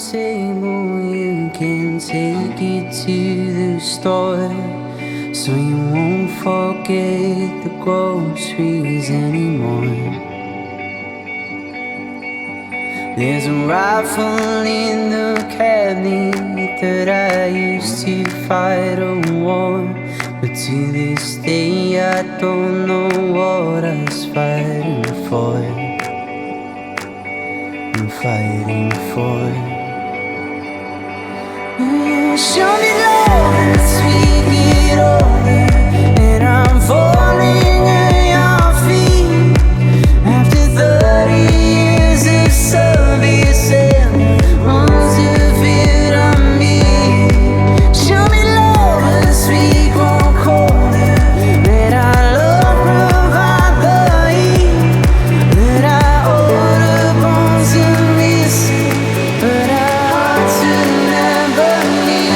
table, you can take it to the store, so you won't forget the groceries anymore. There's a rifle in the cabinet that I used to fight a war, but to this day I don't know what I was fighting for. I'm fighting for. Show me love as we get older, and I'm falling at your feet. After 30 years of service and months of it on me. Show me love as we grow colder. Let our love provide the heat. Let our older bones are missing, but our hearts will never leave.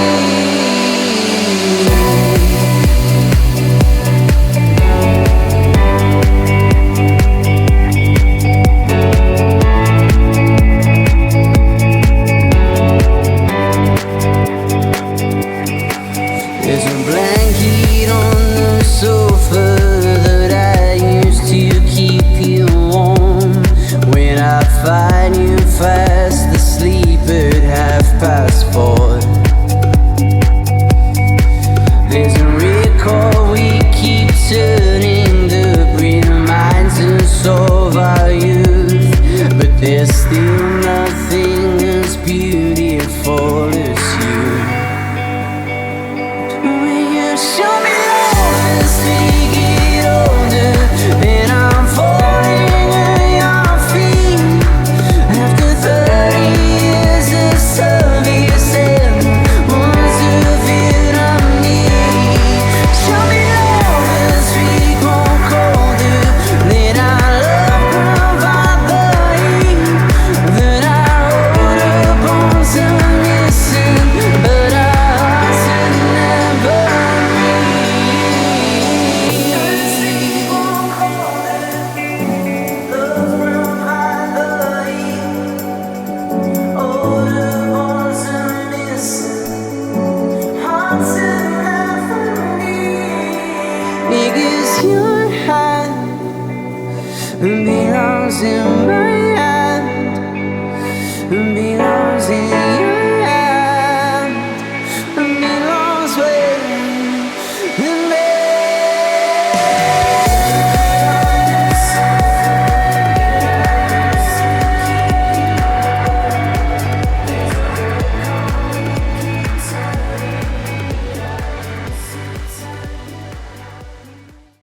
There's a blanket on the sofa that I used to keep you warm. When I find you fast asleep at 4:30. There's a record we keep turning that reminds us of our youth, but there's still